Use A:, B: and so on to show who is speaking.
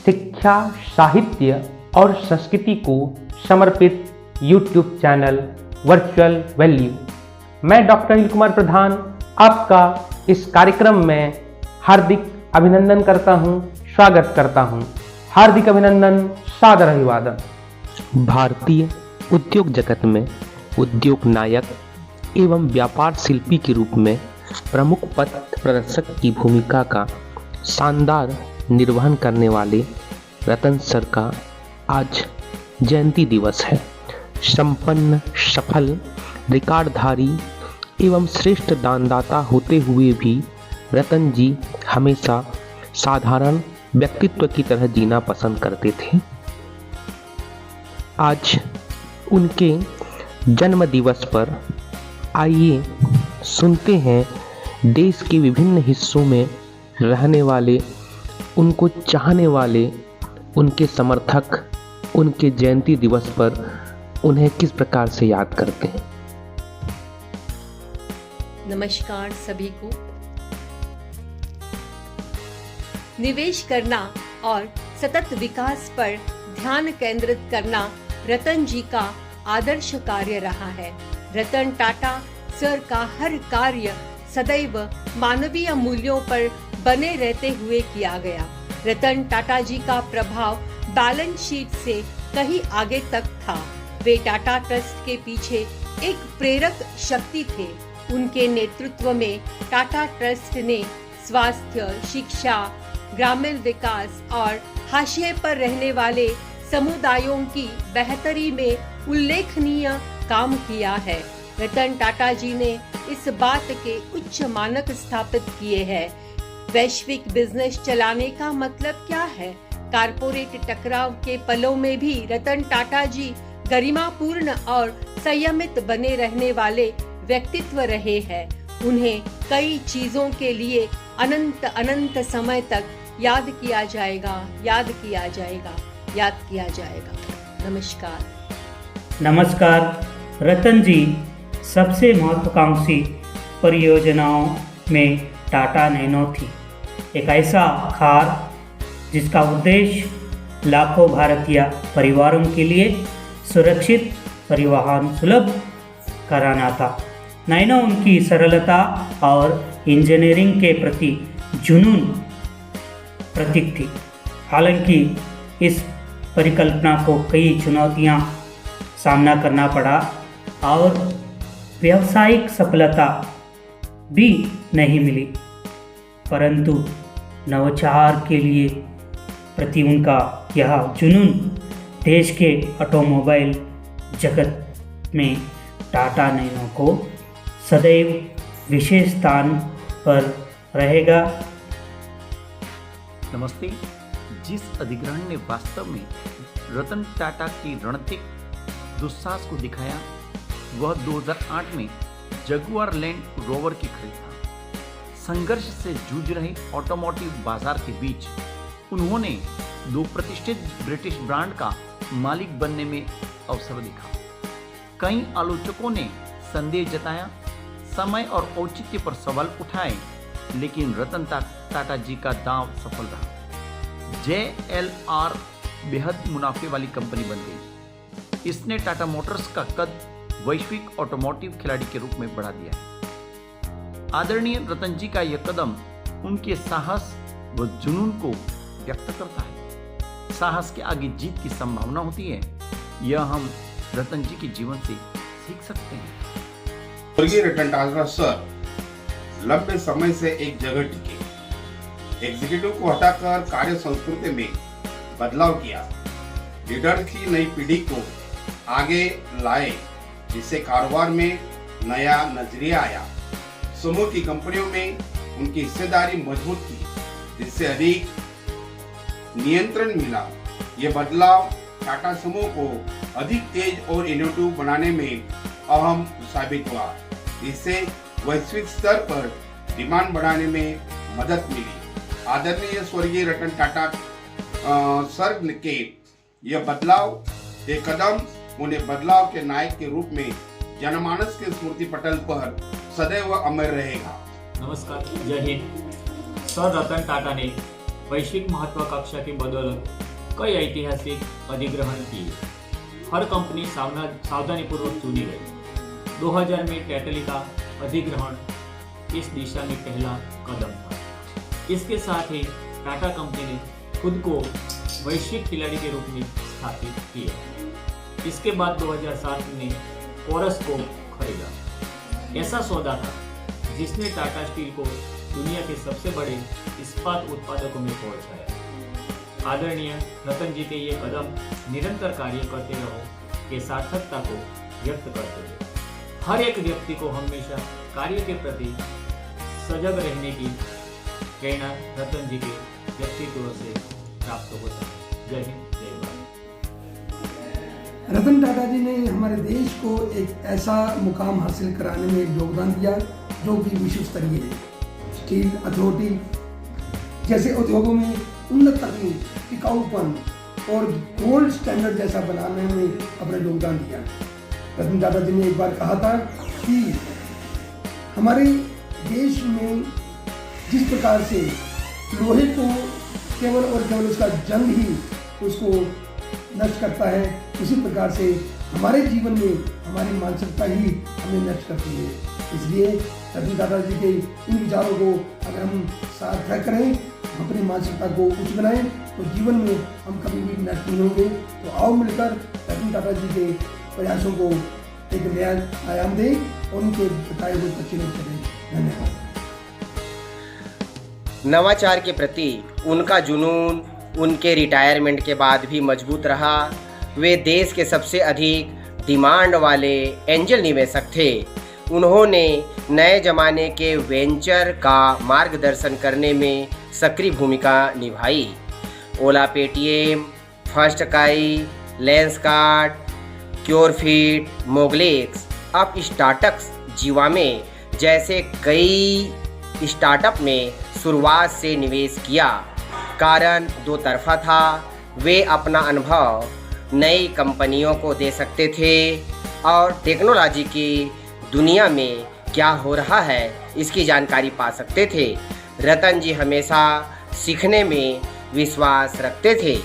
A: शिक्षा, साहित्य और संस्कृति को समर्पित YouTube चैनल वर्चुअल वैल्यू। मैं डॉक्टर अनिल कुमार प्रधान आपका इस कार्यक्रम में हार्दिक अभिनंदन करता हूं, स्वागत करता हूं। हार्दिक अभिनंदन, सादर अभिवादन। भारतीय उद्योग जगत में उद्योग नायक एवं व्यापार शिल्पी के रूप में प्रमुख पथ प्रदर्शक की भूमिका का शानदार निर्वहन करने वाले रतन सर का आज जयंती दिवस है। संपन्न, सफल, रिकॉर्डधारी एवं श्रेष्ठ दानदाता होते हुए भी रतन जी हमेशा साधारण व्यक्तित्व की तरह जीना पसंद करते थे। आज उनके जन्म दिवस पर आइए सुनते हैं देश के विभिन्न हिस्सों में रहने वाले, उनको चाहने वाले, उनके समर्थक उनके जयंती दिवस पर उन्हें किस प्रकार से याद करते हैं।
B: नमस्कार सभी को। निवेश करना और सतत विकास पर ध्यान केंद्रित करना रतन जी का आदर्श कार्य रहा है। रतन टाटा सर का हर कार्य सदैव मानवीय मूल्यों पर बने रहते हुए किया गया। रतन टाटा जी का प्रभाव बैलेंस शीट से कहीं आगे तक था। वे टाटा ट्रस्ट के पीछे एक प्रेरक शक्ति थे। उनके नेतृत्व में टाटा ट्रस्ट ने स्वास्थ्य, शिक्षा, ग्रामीण विकास और हाशिए पर रहने वाले समुदायों की बेहतरी में उल्लेखनीय काम किया है। रतन टाटा जी ने इस बात के उच्च मानक स्थापित किए हैं। वैश्विक बिजनेस चलाने का मतलब क्या है? कारपोरेट टकराव के पलों में भी रतन टाटा जी गरिमापूर्ण और संयमित बने रहने वाले व्यक्तित्व रहे हैं। उन्हें कई चीजों के लिए अनंत समय तक याद किया जाएगा।
C: नमस्कार। रतन जी सबसे महत्वाकांक्षी परियोजनाओं में टाटा नैनो थी। एक ऐसा कार जिसका उद्देश्य लाखों भारतीय परिवारों के लिए सुरक्षित परिवहन सुलभ कराना था। नैनो उनकी सरलता और इंजीनियरिंग के प्रति जुनून प्रतीक थी। हालांकि इस परिकल्पना को कई चुनौतियां सामना करना पड़ा और व्यावसायिक सफलता भी नहीं मिली, परंतु नवाचार के लिए प्रति उनका यह जुनून देश के ऑटोमोबाइल जगत में टाटा नैनो को सदैव विशेष स्थान पर रहेगा।
D: नमस्ते। जिस अधिग्रहण ने वास्तव में रतन टाटा की रणनीतिक दुस्साहस को दिखाया वह 2008 में जगुआर लैंड रोवर की खरीद था। संघर्ष से जूझ रहे ऑटोमोटिव बाजार के बीच उन्होंने दो प्रतिष्ठित ब्रिटिश ब्रांड का मालिक बनने में अवसर देखा। कई आलोचकों ने संदेह जताया, समय और औचित्य पर सवाल उठाए, लेकिन रतन टाटा जी का दांव सफल रहा। JLR बेहद मुनाफे वाली कंपनी बन गई। इसने टाटा मोटर्स का कद वैश्विक ऑटोमोटिव खिलाड़ी के रूप में बढ़ा दिया है। आदरणीय रतन जी का यह कदम उनके साहस व जुनून को व्यक्त करता है। साहस के आगे जीत की संभावना होती है। यह हम रतन जी के जीवन से सीख सकते हैं।
E: स्वर्गीय रतन टाटा सर लंबे समय से एक जगह टिके। एग्जीक्यूटिव को हटाकर कार्य संस्कृति में बदलाव किया। लीडर की नई पीढ़ी को आगे लाए, जिससे कारोबार में नया नजरिया आया। समूह की कंपनियों में उनकी हिस्सेदारी मजबूत की, जिससे अधिक नियंत्रण मिला। ये बदलाव टाटा समूह को अधिक तेज और इनोवेटिव बनाने में अहम साबित हुआ, जिससे वैश्विक स्तर पर डिमांड बढ़ाने में मदद मिली। आदरणीय स्वर्गीय रतन टाटा सर के यह बदलाव एक कदम उन्हें बदलाव के नायक के रूप में जनमानस के स्मृति पटल पर सदैव अमर रहेगा।
F: नमस्कार, जय हिंद। सर रतन टाटा ने वैश्विक महत्वाकांक्षा की बदौलत कई ऐतिहासिक अधिग्रहण किए। हर कंपनी सावधानीपूर्वक चुनी गई। 2000 में टेटली का अधिग्रहण इस दिशा में पहला कदम था। इसके साथ ही टाटा कंपनी ने खुद को वैश्विक खिलाड़ी के रूप में स्थापित किया। इसके बाद 2007 में कोरस को खरीदा। ऐसा सौदा था जिसने टाटा स्टील को दुनिया के सबसे बड़े इस्पात उत्पादकों में पहुंचाया। आदरणीय रतन जी के ये कदम निरंतर कार्य करते रहो के सार्थकता को व्यक्त करते हैं। हर एक व्यक्ति को हमेशा कार्य के प्रति सजग रहने की प्रेरणा रतन जी के व्यक्तित्व से प्राप्त होता है। जय हिंद, जय भारत।
G: रतन टाटा जी ने हमारे देश को एक ऐसा मुकाम हासिल कराने में योगदान दिया जो कि विश्व स्तरीय है। स्टील अथॉरिटी जैसे उद्योगों में उन्नत तकनीक, टिकाऊपन और गोल्ड स्टैंडर्ड जैसा बनाने में अपना योगदान दिया। रतन टाटा जी ने एक बार कहा था कि हमारे देश में जिस प्रकार से लोहे को केवल और केवल उसका जंग ही उसको नष्ट करता है, उसी प्रकार से हमारे जीवन में हमारी मानसिकता ही हमें नष्ट करती है। इसलिए रतन टाटा जी के इन विचारों को अगर हम सार्थक करें, अपनी मानसिकता को उच्च बनाएं, तो जीवन में हम कभी भी नष्ट नहीं होंगे। तो आओ मिलकर रतन टाटा जी के प्रयासों को एक नया आयाम दें और उनके बताए हुए पक्ष में चलें। धन्यवाद।
H: नवाचार के प्रति उनका जुनून उनके रिटायरमेंट के बाद भी मजबूत रहा। वे देश के सबसे अधिक डिमांड वाले एंजल निवेशक थे। उन्होंने नए ज़माने के वेंचर का मार्गदर्शन करने में सक्रिय भूमिका निभाई। ओला पेटीएम, फर्स्ट काई, Lenskart, Curefit, मोगलेक्स, up startups, Zivame जैसे कई स्टार्टअप में शुरुआत से निवेश किया। कारण दो तरफा था। वे अपना अनुभव नई कंपनियों को दे सकते थे और टेक्नोलॉजी की दुनिया में क्या हो रहा है इसकी जानकारी पा सकते थे। रतन जी हमेशा सीखने में विश्वास रखते थे।